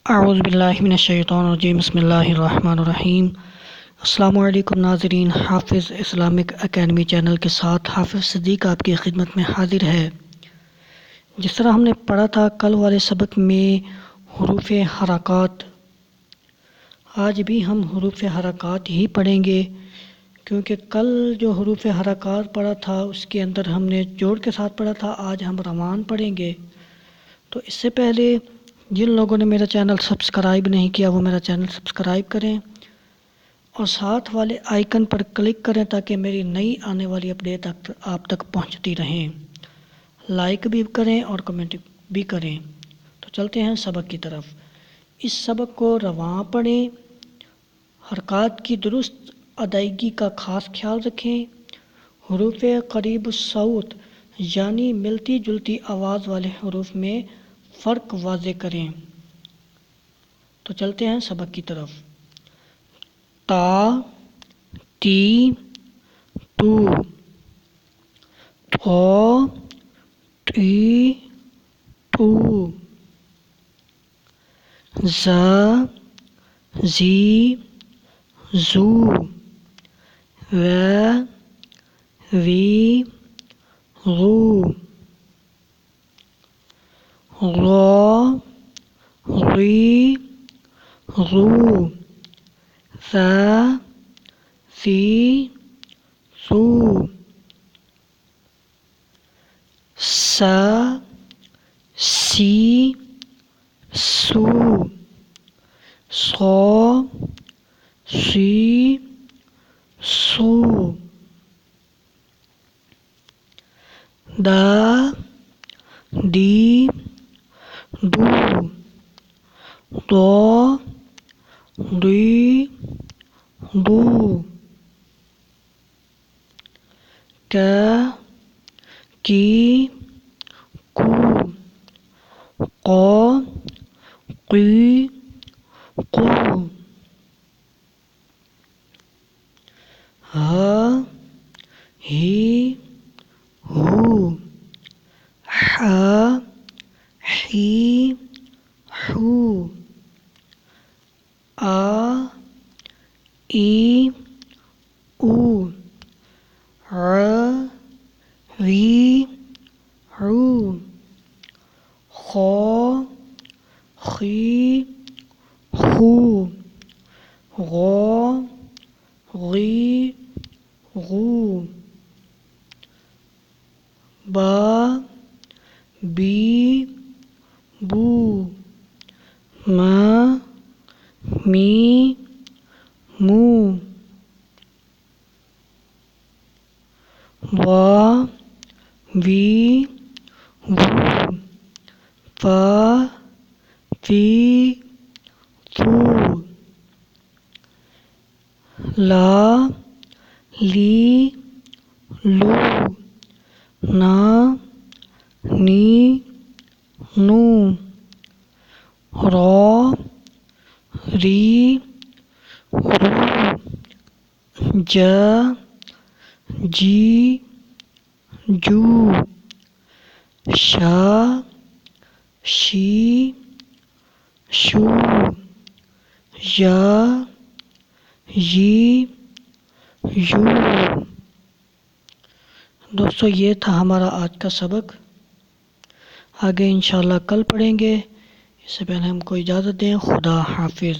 अऊज़ु बिल्लाहि मिनश्शैतानिर्रजीम बिस्मिल्लाहिर्रहमानिर्रहीम। अस्सलामु अलैकुम नाज़रीन, हाफिज़ इस्लामिक एकेडमी चैनल के साथ हाफिज़ सदीक़ आपकी खिदमत में हाजिर है। जिस तरह हमने पढ़ा था कल वाले सबक में हुरूफ़ हरकत, आज भी हम हुरूफ़ हरकत ही पढ़ेंगे, क्योंकि कल जो हुरूफ़ हरकत पढ़ा था उसके अंदर हमने जोड़ के साथ पढ़ा था। आज हम रवान पढ़ेंगे। तो इससे पहले जिन लोगों ने मेरा चैनल सब्सक्राइब नहीं किया वो मेरा चैनल सब्सक्राइब करें और साथ वाले आइकन पर क्लिक करें ताकि मेरी नई आने वाली अपडेट आप तक पहुंचती रहें। लाइक भी करें और कमेंट भी करें। तो चलते हैं सबक की तरफ। इस सबक को रवां पढ़ें, हरकत की दुरुस्त अदायगी का ख़ास ख्याल रखें, हुरूफ़ करीब सौत यानी मिलती जुलती आवाज़ वाले हुरूफ में फ़र्क वाज़े करें। तो चलते हैं सबक की तरफ। ता, ती, तू, थो, टी, टू, ज़, ज़ी, ज़ू, व, वी, ग़ू, ग़ौ, ग़ी, ग़ू, ज़ा, ज़ी, ज़ू, सा, सी, सू, सौ, सी, सू, दा, दी, दू, दो, दी, दू, क, की, कू, क़ौ, क़ी, क़ू, ह, ही, हू, ह, ही, हू, आ, ई, ऊ, र, री, रू, खौ, खी, खू, ग़ौ, ग़ी, ग़ू, बा, बी, बू, मा, मी, मू, वा, वी, वू, वा, वी, वू, ला, ली, लू, ना, नी, नू, रौ, री, रू, जा, जी, जू, शा, शी, शू, या, ये, यू। दोस्तों, ये था हमारा आज का सबक। आगे इंशाल्लाह कल पढ़ेंगे। इससे पहले हमको इजाज़त दें। खुदा हाफिज़।